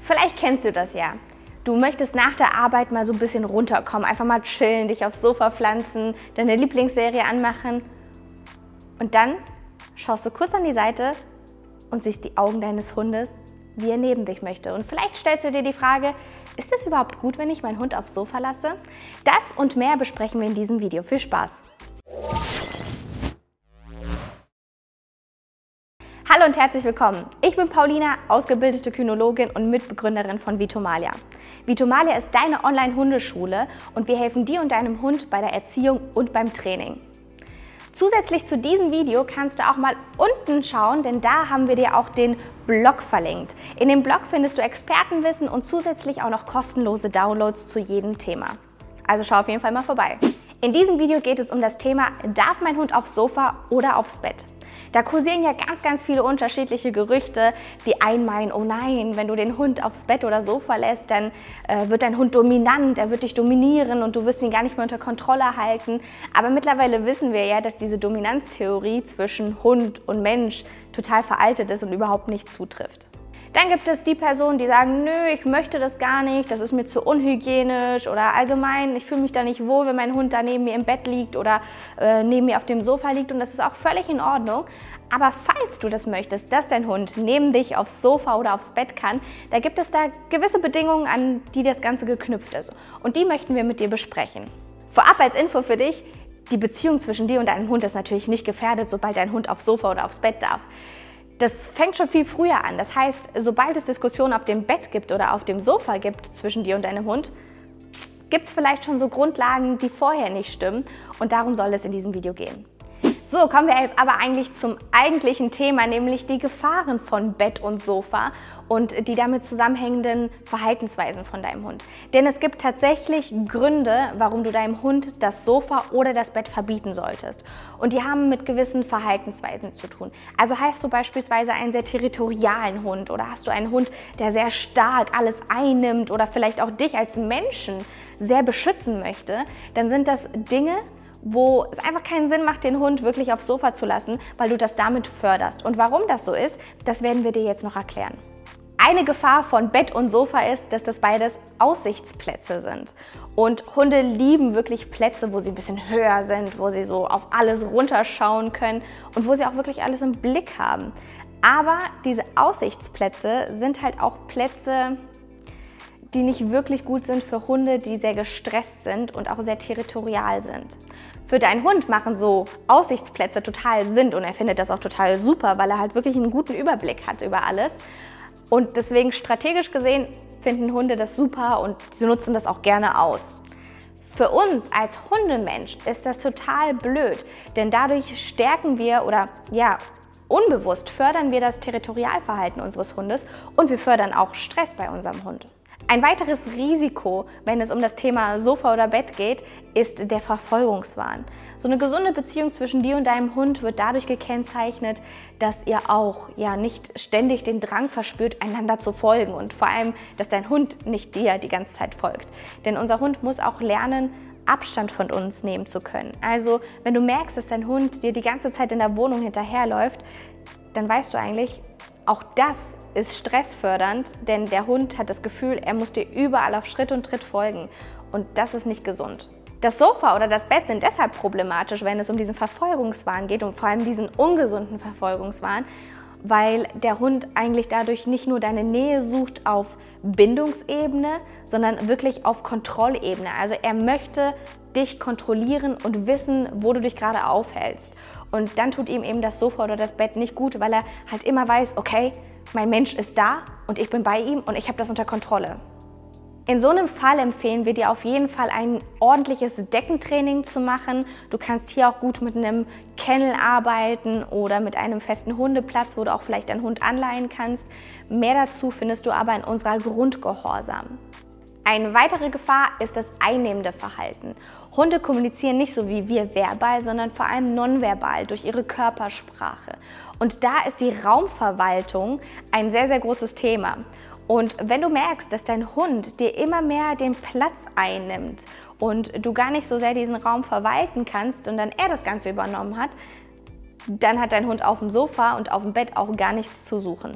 Vielleicht kennst du das ja. Du möchtest nach der Arbeit mal so ein bisschen runterkommen, einfach mal chillen, dich aufs Sofa pflanzen, deine Lieblingsserie anmachen und dann schaust du kurz an die Seite und siehst die Augen deines Hundes, wie er neben dich möchte. Und vielleicht stellst du dir die Frage, ist es überhaupt gut, wenn ich meinen Hund aufs Sofa lasse? Das und mehr besprechen wir in diesem Video. Viel Spaß! Hallo und herzlich willkommen. Ich bin Paulina, ausgebildete Kynologin und Mitbegründerin von Vitomalia. Vitomalia ist deine Online-Hundeschule und wir helfen dir und deinem Hund bei der Erziehung und beim Training. Zusätzlich zu diesem Video kannst du auch mal unten schauen, denn da haben wir dir auch den Blog verlinkt. In dem Blog findest du Expertenwissen und zusätzlich auch noch kostenlose Downloads zu jedem Thema. Also schau auf jeden Fall mal vorbei. In diesem Video geht es um das Thema, darf mein Hund aufs Sofa oder aufs Bett? Da kursieren ja ganz viele unterschiedliche Gerüchte, die einen meinen, oh nein, wenn du den Hund aufs Bett oder Sofa lässt, dann wird dein Hund dominant, er wird dich dominieren und du wirst ihn gar nicht mehr unter Kontrolle halten. Aber mittlerweile wissen wir ja, dass diese Dominanztheorie zwischen Hund und Mensch total veraltet ist und überhaupt nicht zutrifft. Dann gibt es die Personen, die sagen, nö, ich möchte das gar nicht, das ist mir zu unhygienisch oder allgemein, ich fühle mich da nicht wohl, wenn mein Hund da neben mir im Bett liegt oder neben mir auf dem Sofa liegt und das ist auch völlig in Ordnung. Aber falls du das möchtest, dass dein Hund neben dich aufs Sofa oder aufs Bett kann, da gibt es da gewisse Bedingungen, an die das Ganze geknüpft ist und die möchten wir mit dir besprechen. Vorab als Info für dich, die Beziehung zwischen dir und deinem Hund ist natürlich nicht gefährdet, sobald dein Hund aufs Sofa oder aufs Bett darf. Das fängt schon viel früher an. Das heißt, sobald es Diskussionen auf dem Bett gibt oder auf dem Sofa gibt zwischen dir und deinem Hund, gibt es vielleicht schon so Grundlagen, die vorher nicht stimmen. Und darum soll es in diesem Video gehen. So, kommen wir jetzt aber eigentlich zum eigentlichen Thema, nämlich die Gefahren von Bett und Sofa und die damit zusammenhängenden Verhaltensweisen von deinem Hund. Denn es gibt tatsächlich Gründe, warum du deinem Hund das Sofa oder das Bett verbieten solltest. Und die haben mit gewissen Verhaltensweisen zu tun. Also hast du beispielsweise einen sehr territorialen Hund oder hast du einen Hund, der sehr stark alles einnimmt oder vielleicht auch dich als Menschen sehr beschützen möchte, dann sind das Dinge, wo es einfach keinen Sinn macht, den Hund wirklich aufs Sofa zu lassen, weil du das damit förderst. Und warum das so ist, das werden wir dir jetzt noch erklären. Eine Gefahr von Bett und Sofa ist, dass das beides Aussichtsplätze sind. Und Hunde lieben wirklich Plätze, wo sie ein bisschen höher sind, wo sie so auf alles runterschauen können und wo sie auch wirklich alles im Blick haben. Aber diese Aussichtsplätze sind halt auch Plätze, die nicht wirklich gut sind für Hunde, die sehr gestresst sind und auch sehr territorial sind. Für deinen Hund machen so Aussichtsplätze total Sinn und er findet das auch total super, weil er halt wirklich einen guten Überblick hat über alles. Und deswegen strategisch gesehen finden Hunde das super und sie nutzen das auch gerne aus. Für uns als Hundemensch ist das total blöd, denn dadurch stärken wir oder ja, unbewusst fördern wir das Territorialverhalten unseres Hundes und wir fördern auch Stress bei unserem Hund. Ein weiteres Risiko, wenn es um das Thema Sofa oder Bett geht, ist der Verfolgungswahn. So eine gesunde Beziehung zwischen dir und deinem Hund wird dadurch gekennzeichnet, dass ihr auch ja nicht ständig den Drang verspürt, einander zu folgen und vor allem, dass dein Hund nicht dir die ganze Zeit folgt. Denn unser Hund muss auch lernen, Abstand von uns nehmen zu können. Also, wenn du merkst, dass dein Hund dir die ganze Zeit in der Wohnung hinterherläuft, dann weißt du eigentlich, auch das ist stressfördernd, denn der Hund hat das Gefühl, er muss dir überall auf Schritt und Tritt folgen und das ist nicht gesund. Das Sofa oder das Bett sind deshalb problematisch, wenn es um diesen Verfolgungswahn geht und vor allem diesen ungesunden Verfolgungswahn, weil der Hund eigentlich dadurch nicht nur deine Nähe sucht auf Bindungsebene, sondern wirklich auf Kontrollebene. Also er möchte dich kontrollieren und wissen, wo du dich gerade aufhältst. Und dann tut ihm eben das Sofa oder das Bett nicht gut, weil er halt immer weiß, okay, mein Mensch ist da und ich bin bei ihm und ich habe das unter Kontrolle. In so einem Fall empfehlen wir dir auf jeden Fall ein ordentliches Deckentraining zu machen. Du kannst hier auch gut mit einem Kennel arbeiten oder mit einem festen Hundeplatz, wo du auch vielleicht deinen Hund anleihen kannst. Mehr dazu findest du aber in unserer Grundgehorsam. Eine weitere Gefahr ist das einnehmende Verhalten. Hunde kommunizieren nicht so wie wir verbal, sondern vor allem nonverbal durch ihre Körpersprache. Und da ist die Raumverwaltung ein sehr großes Thema. Und wenn du merkst, dass dein Hund dir immer mehr den Platz einnimmt und du gar nicht so sehr diesen Raum verwalten kannst und dann er das Ganze übernommen hat, dann hat dein Hund auf dem Sofa und auf dem Bett auch gar nichts zu suchen.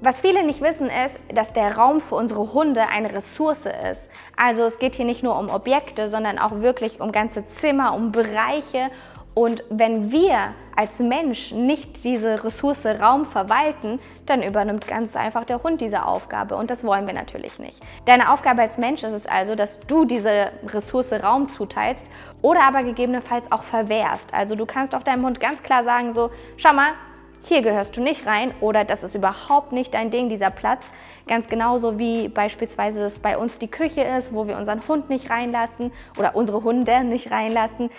Was viele nicht wissen ist, dass der Raum für unsere Hunde eine Ressource ist. Also es geht hier nicht nur um Objekte, sondern auch wirklich um ganze Zimmer, um Bereiche. Und wenn wir als Mensch nicht diese Ressource Raum verwalten, dann übernimmt ganz einfach der Hund diese Aufgabe und das wollen wir natürlich nicht. Deine Aufgabe als Mensch ist es also, dass du diese Ressource Raum zuteilst oder aber gegebenenfalls auch verwehrst. Also du kannst auch deinem Hund ganz klar sagen so, schau mal, hier gehörst du nicht rein oder das ist überhaupt nicht dein Ding, dieser Platz. Ganz genauso wie beispielsweise es bei uns die Küche ist, wo wir unseren Hund nicht reinlassen oder unsere Hunde nicht reinlassen.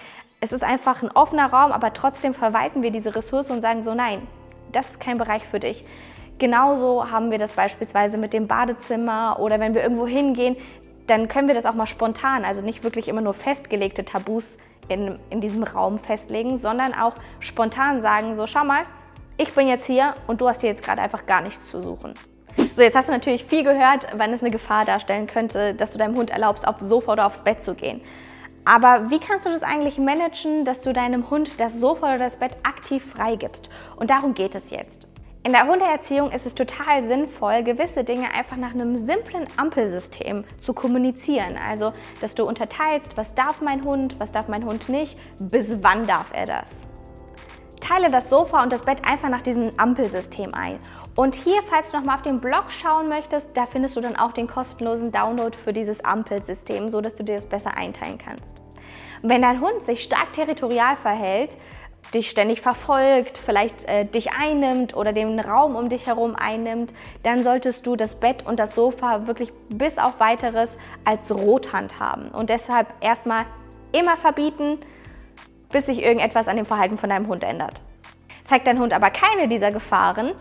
Es ist einfach ein offener Raum, aber trotzdem verwalten wir diese Ressource und sagen so, nein, das ist kein Bereich für dich. Genauso haben wir das beispielsweise mit dem Badezimmer oder wenn wir irgendwo hingehen, dann können wir das auch mal spontan, also nicht wirklich immer nur festgelegte Tabus in diesem Raum festlegen, sondern auch spontan sagen so, schau mal, ich bin jetzt hier und du hast hier jetzt gerade einfach gar nichts zu suchen. So, jetzt hast du natürlich viel gehört, wann es eine Gefahr darstellen könnte, dass du deinem Hund erlaubst, aufs Sofa oder aufs Bett zu gehen. Aber wie kannst du das eigentlich managen, dass du deinem Hund das Sofa oder das Bett aktiv freigibst? Und darum geht es jetzt. In der Hundeerziehung ist es total sinnvoll, gewisse Dinge einfach nach einem simplen Ampelsystem zu kommunizieren. Also, dass du unterteilst, was darf mein Hund nicht, bis wann darf er das. Teile das Sofa und das Bett einfach nach diesem Ampelsystem ein. Und hier, falls du nochmal auf den Blog schauen möchtest, da findest du dann auch den kostenlosen Download für dieses Ampelsystem, so dass du dir das besser einteilen kannst. Wenn dein Hund sich stark territorial verhält, dich ständig verfolgt, vielleicht dich einnimmt oder den Raum um dich herum einnimmt, dann solltest du das Bett und das Sofa wirklich bis auf Weiteres als Rot handhaben. Und deshalb erstmal immer verbieten, bis sich irgendetwas an dem Verhalten von deinem Hund ändert. Zeigt dein Hund aber keine dieser Gefahren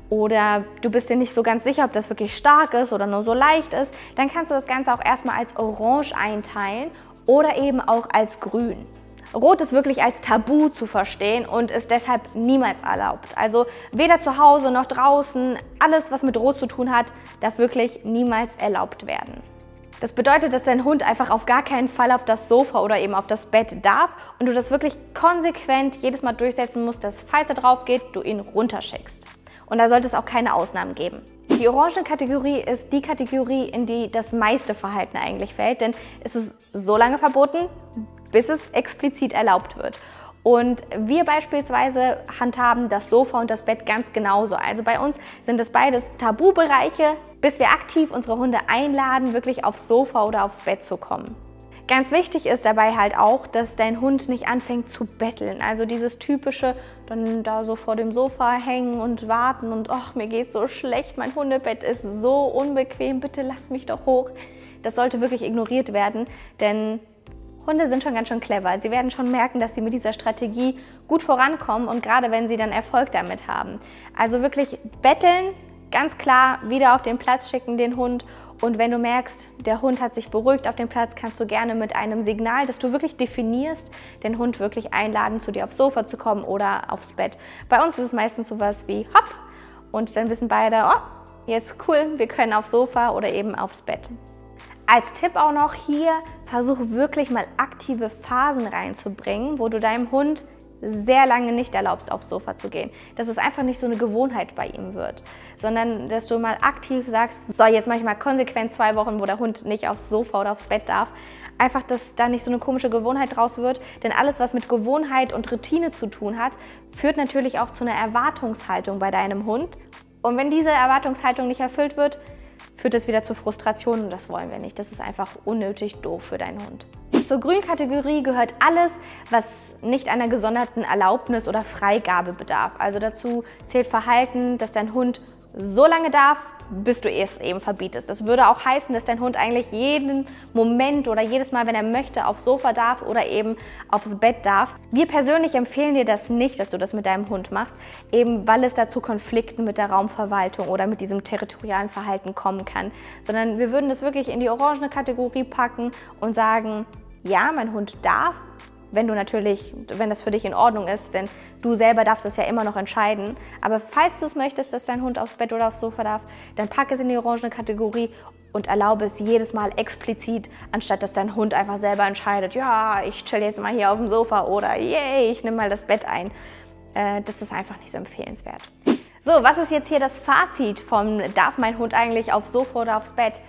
oder du bist dir nicht so ganz sicher, ob das wirklich stark ist oder nur so leicht ist, dann kannst du das Ganze auch erstmal als Orange einteilen oder eben auch als Grün. Rot ist wirklich als Tabu zu verstehen und ist deshalb niemals erlaubt. Also weder zu Hause noch draußen, alles was mit Rot zu tun hat, darf wirklich niemals erlaubt werden. Das bedeutet, dass dein Hund einfach auf gar keinen Fall auf das Sofa oder eben auf das Bett darf und du das wirklich konsequent jedes Mal durchsetzen musst, dass falls er drauf geht, du ihn runterschickst. Und da sollte es auch keine Ausnahmen geben. Die orangene Kategorie ist die Kategorie, in die das meiste Verhalten eigentlich fällt, denn es ist so lange verboten, bis es explizit erlaubt wird. Und wir beispielsweise handhaben das Sofa und das Bett ganz genauso. Also bei uns sind es beides Tabubereiche, bis wir aktiv unsere Hunde einladen, wirklich aufs Sofa oder aufs Bett zu kommen. Ganz wichtig ist dabei halt auch, dass dein Hund nicht anfängt zu betteln. Also dieses typische, dann da so vor dem Sofa hängen und warten und ach, mir geht's so schlecht, mein Hundebett ist so unbequem, bitte lass mich doch hoch. Das sollte wirklich ignoriert werden, denn Hunde sind schon ganz schön clever. Sie werden schon merken, dass sie mit dieser Strategie gut vorankommen und gerade wenn sie dann Erfolg damit haben. Also wirklich betteln, ganz klar wieder auf den Platz schicken den Hund und wenn du merkst, der Hund hat sich beruhigt auf dem Platz, kannst du gerne mit einem Signal, das du wirklich definierst, den Hund wirklich einladen, zu dir aufs Sofa zu kommen oder aufs Bett. Bei uns ist es meistens sowas wie hopp und dann wissen beide, oh, jetzt cool, wir können aufs Sofa oder eben aufs Bett. Als Tipp auch noch hier, versuch wirklich mal aktive Phasen reinzubringen, wo du deinem Hund sehr lange nicht erlaubst, aufs Sofa zu gehen. Dass es einfach nicht so eine Gewohnheit bei ihm wird, sondern dass du mal aktiv sagst, so jetzt mache ich mal konsequent 2 Wochen, wo der Hund nicht aufs Sofa oder aufs Bett darf. Einfach, dass da nicht so eine komische Gewohnheit draus wird, denn alles, was mit Gewohnheit und Routine zu tun hat, führt natürlich auch zu einer Erwartungshaltung bei deinem Hund. Und wenn diese Erwartungshaltung nicht erfüllt wird, führt es wieder zu Frustration und das wollen wir nicht. Das ist einfach unnötig doof für deinen Hund. Zur Grünkategorie gehört alles, was nicht einer gesonderten Erlaubnis oder Freigabe bedarf. Also dazu zählt Verhalten, dass dein Hund so lange darf, bis du es eben verbietest. Das würde auch heißen, dass dein Hund eigentlich jeden Moment oder jedes Mal, wenn er möchte, aufs Sofa darf oder eben aufs Bett darf. Wir persönlich empfehlen dir das nicht, dass du das mit deinem Hund machst, eben weil es da zu Konflikten mit der Raumverwaltung oder mit diesem territorialen Verhalten kommen kann. Sondern wir würden das wirklich in die orangene Kategorie packen und sagen, ja, mein Hund darf, wenn das für dich in Ordnung ist, denn du selber darfst es ja immer noch entscheiden. Aber falls du es möchtest, dass dein Hund aufs Bett oder aufs Sofa darf, dann pack es in die orangene Kategorie und erlaube es jedes Mal explizit, anstatt dass dein Hund einfach selber entscheidet, ja, ich chill jetzt mal hier auf dem Sofa oder yay, ich nehme mal das Bett ein. Das ist einfach nicht so empfehlenswert. So, was ist jetzt hier das Fazit vom darf mein Hund eigentlich aufs Sofa oder aufs Bett?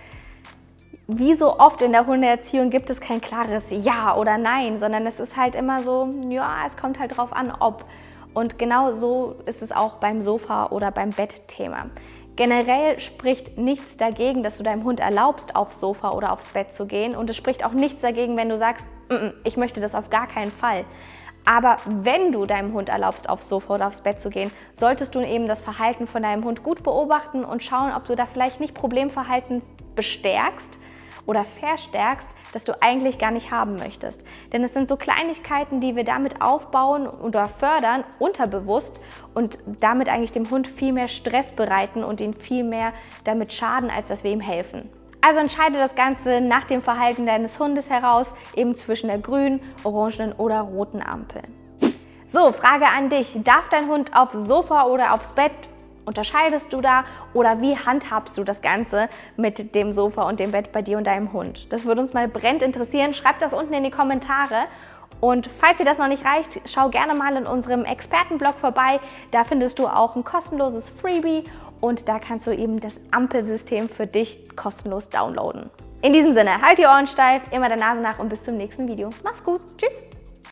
Wie so oft in der Hundeerziehung gibt es kein klares Ja oder Nein, sondern es ist halt immer so, ja, es kommt halt drauf an, ob. Und genau so ist es auch beim Sofa- oder beim Bettthema. Generell spricht nichts dagegen, dass du deinem Hund erlaubst, aufs Sofa oder aufs Bett zu gehen. Und es spricht auch nichts dagegen, wenn du sagst, ich möchte das auf gar keinen Fall. Aber wenn du deinem Hund erlaubst, aufs Sofa oder aufs Bett zu gehen, solltest du eben das Verhalten von deinem Hund gut beobachten und schauen, ob du da vielleicht nicht Problemverhalten bestärkst oder verstärkst, das du eigentlich gar nicht haben möchtest. Denn es sind so Kleinigkeiten, die wir damit aufbauen oder fördern, unterbewusst und damit eigentlich dem Hund viel mehr Stress bereiten und ihn viel mehr damit schaden, als dass wir ihm helfen. Also entscheide das Ganze nach dem Verhalten deines Hundes heraus, eben zwischen der grünen, orangenen oder roten Ampel. So, Frage an dich. Darf dein Hund aufs Sofa oder aufs Bett? Unterscheidest du da oder wie handhabst du das Ganze mit dem Sofa und dem Bett bei dir und deinem Hund? Das würde uns mal brennend interessieren. Schreib das unten in die Kommentare. Und falls dir das noch nicht reicht, schau gerne mal in unserem Expertenblog vorbei. Da findest du auch ein kostenloses Freebie und da kannst du eben das Ampelsystem für dich kostenlos downloaden. In diesem Sinne, halt die Ohren steif, immer der Nase nach und bis zum nächsten Video. Mach's gut, tschüss!